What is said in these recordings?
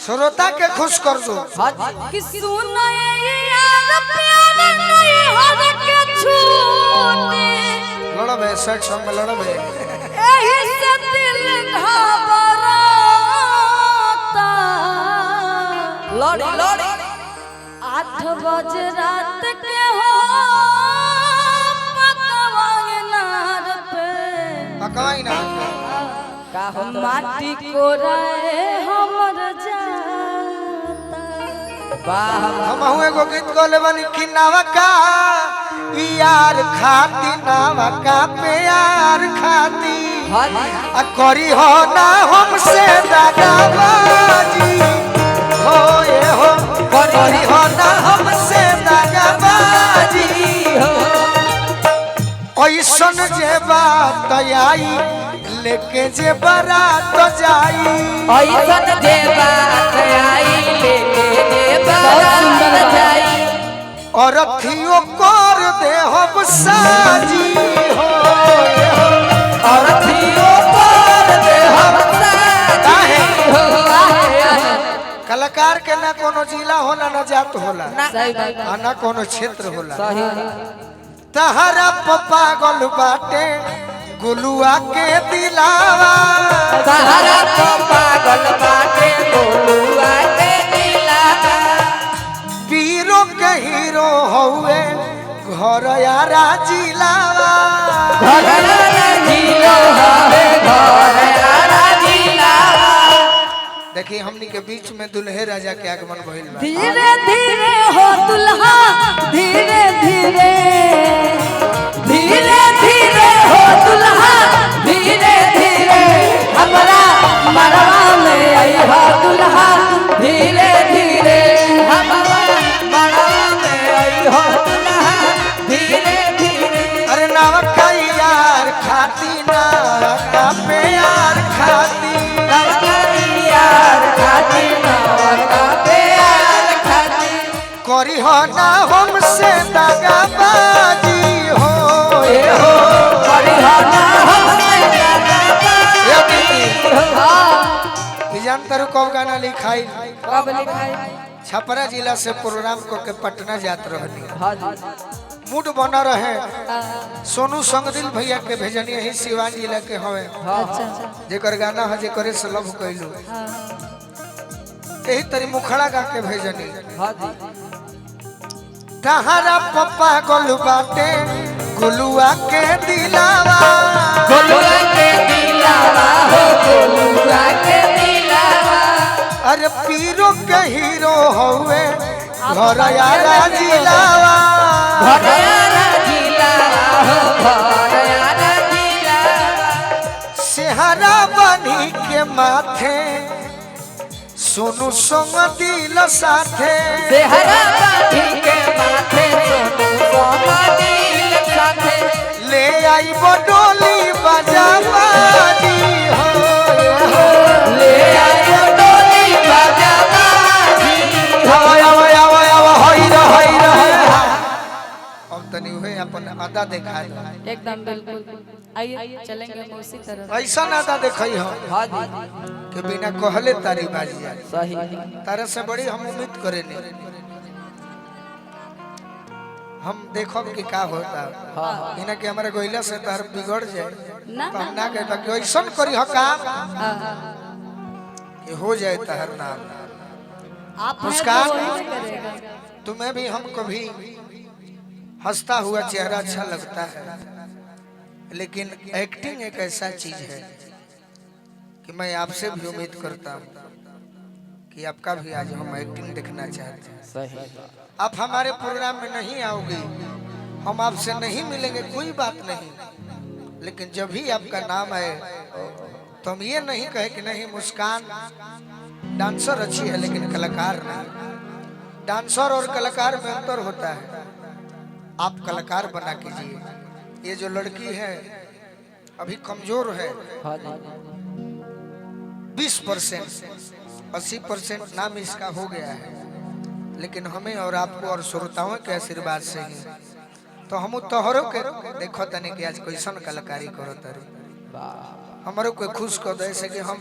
श्रोता के खुश कर दो। कि सुनो ये यार प्यार नहीं हर के छूटे लड़बे सेट सॉन्ग में लड़बे एही से दिल घबराता लड़ी लड़ी 8 बजे रात के हो पकवान पे पकवाई ना माटी कोराए हमर जाता हम हुए गो गीत गोले बनी कि नवका यार खाती नवका प्यार खाती आ करी हो ना हमसे दागाबाजी हो ये हो करी हो ना हमसे दागाबाजी हो ऐसन जे बात आई लेके जे बारात जाई ऐसन जे बात आई लेके जे बारात जाई और अथियो कर दे हम साजी हो और अथियो कर दे हम साजी हो। कलाकार के ना कोनो जिला होला ना जात होला ना कोनो क्षेत्र होला तहरा पागल बाटे गुलुआ के दिलावा तहरा पागल बाटे गुलुआ के दिलावा वीरो के हीरो हुए घर यारा जिलावा घर यारा जिलो हवे घर यारा जिलावा। देखिए हमनी के बीच में दुल्हे राजा के आगमन भइल बा। धीरे धीरे हो दुल्हा धीरे धीरे धीरे धीरे हो दुल्हा धीरे धीरे हमरा मरवा में आई हो दुल्हा धीरे धीरे हमरा मरवा में आई हो दुल्हा धीरे धीरे। अरे नवका यार खाती नवका प्यार खाती नवका यार खाती नवका प्यार खाती करी हो ना हमसे दागाबाजी हो ये हो करी हो ना हमसे दागाबाजी हो। जान तरु कब गाना लिखाई कब लिखाई छपरा जिला से प्रोग्राम को के पटना जात रहनी हां जी मूड बना रहे सोनू संगदिल भैया के भेजनी यही सिवान जिला के हवे अच्छा जेकर गाना है जेकरे से लव कइलू यही तरी मुखड़ा गा के भेजनी हां जी तहरा पप्पा गोलू बाटे गुलुआ के दिलावा गोलुआ के दिलावा हो गोलुआ के दिलावा अरे पीरो के हीरो हुए घर यारा जिलावा घर यारा जिलावा हो घर यारा जिलावा सेहरा बनी के माथे सोनू संग दिल साथे सेहरा बनी के माथे सोनू संग दिल साथे ले आई बडोली बजाबाजी हो ले आई बडोली बजाबाजी अब तनी हुए अपन अदा देखा एकदम बिल्कुल आइए चलेंगे उसी तरह ऐसा अदा देखई हो हां जी कि बिना कहले तारी बाजी सही तारा से बड़ी हम उम्मीद करे नहीं हम देखो कि का होता बिना कि हमारे गोइला से तार बिगड़ जाए ना तो हम ना कहे बाकी ऐसा करी हो काम कि हो जाए तार नाम आप मुस्कान करेगा तुम्हें भी हम कभी हंसता हुआ चेहरा अच्छा लगता है लेकिन एक्टिंग एक ऐसा चीज है कि मैं आपसे भी उम्मीद करता हूँ कि आपका भी आज हम एक्टिंग देखना चाहते हैं। सही आप हमारे प्रोग्राम में नहीं आओगे हम आपसे नहीं मिलेंगे कोई बात नहीं लेकिन जब भी आपका नाम आए तो हम ये नहीं कहे कि नहीं मुस्कान डांसर अच्छी है लेकिन कलाकार नहीं। डांसर और कलाकार में अंतर होता है। आप कलाकार बना कीजिए। ये जो लड़की है अभी कमजोर है 20% 80% नाम इसका हो गया है लेकिन हमें और आपको और श्रोताओं के आशीर्वाद से ही तो हम तोहरों के देखो तने कि आज कैसन कलाकारी करो तारी हमारो कोई खुश कर दे से कि हम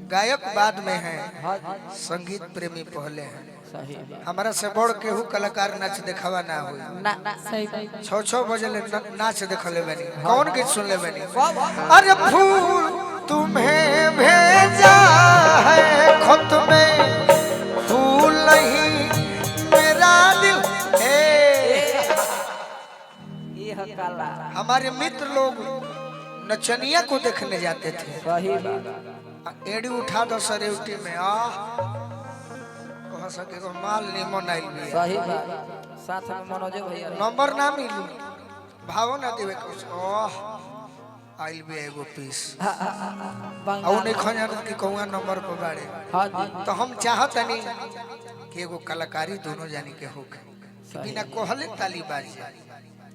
गायक बाद में है, हाँ संगीत प्रेमी पहले हैं। सही हमारा से बड़ केहू कलाकार नाच दिखावा ना हुई। ना सही बात 6 बजे ले नाच देखले बनी। कौन गीत सुन ले बनी? अरे फूल तुम्हें भेजा है खुद में, फूल नहीं मेरा दिल है। ये है काला हमारे मित्र लोग नचनिया को देखने जाते थे। सही बात एड़ी उठा दो सरेवटी में कह सके को माल निमन आइल भी सही बात साथ में मनोज भैया नंबर ना मिली भाव ना देवे कुछ आइल भी एगो पीस औ नहीं खजान की कहूंगा नंबर पर बाड़े। हाँ तो हम चाहत नहीं कि एगो कलाकारी दोनों जानी के होके बिना कोहले ताली बाज जाए।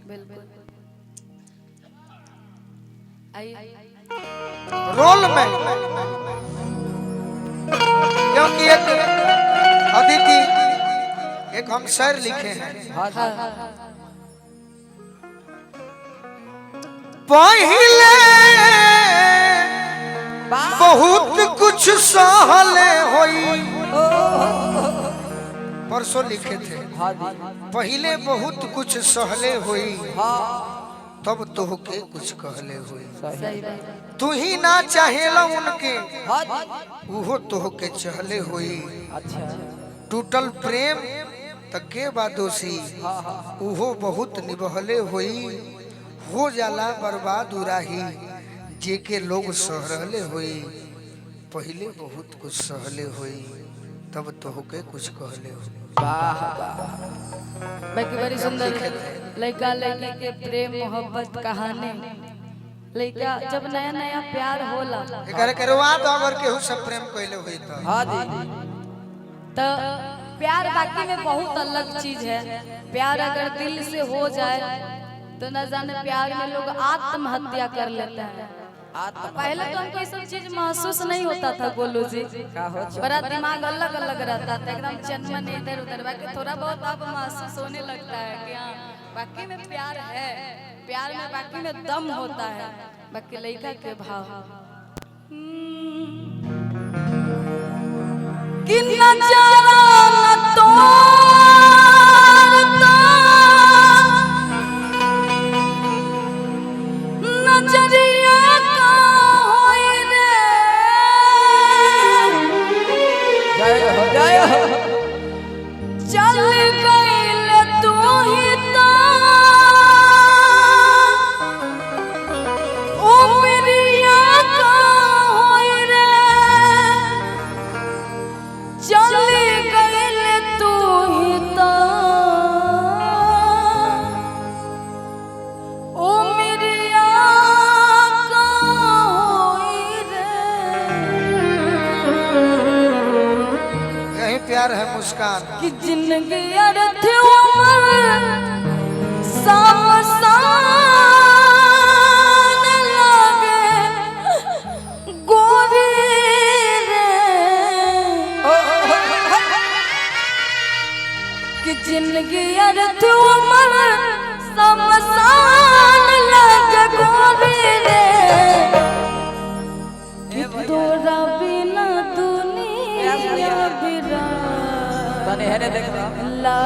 बिल्कुल रोल में क्योंकि एक अदिति एक हम शेर लिखे हैं। पहले बहुत कुछ सहले होई, परसों लिखे थे। पहले बहुत कुछ सहले हुई, तब तो के कुछ कहले हुई। सही बात तू ही ना चाहेला उनके, उहो तो के चहले हुई। अच्छा टूटल प्रेम तक के बादोसी, उहो बहुत निबहले हुई। हो जाला बर्बाद उराही, जे के लोग सहरले हुई। पहले बहुत कुछ सहले हुई, तब तो के कुछ कहले हुई। वाह वाह बाकी बड़ी सुंदर लड़का लड़की के प्रेम मोहब्बत कहानी। लड़का जब नया नया प्यार होला एकरे करवा दो अगर केहू से प्रेम कइले होई तो। हाँ जी तो प्यार बाकी में बहुत अलग चीज है। प्यार अगर दिल से हो जाए तो न जाने प्यार में लोग आत्महत्या कर लेते हैं। पहले तो हमको ये सब चीज महसूस नहीं होता था गोलू जी, बड़ा दिमाग अलग अलग रहता था एकदम चनमन इधर उधर। बाकी थोड़ा बहुत अब महसूस होने लगता है कि हाँ बाकी में प्यार है, प्यार में बाकी में दम होता है। बाकी लड़का के भाव कि नजारा न तोड़ता नजरिया का होए रे, जय हो जय हो चल गइल तू ही तो उमरिया का होए रे, चल गइल तू ही तो उमरिया का होए रे। यही प्यार है मुस्कान। कि जिंदगी अर्थ उमर सामसान लागे गोरी रे, कि जिंदगी अर्थ उमर सामसान लागे गोरी रे, कि तोरा बिना दुनिया बिरा तने हेरे देख ला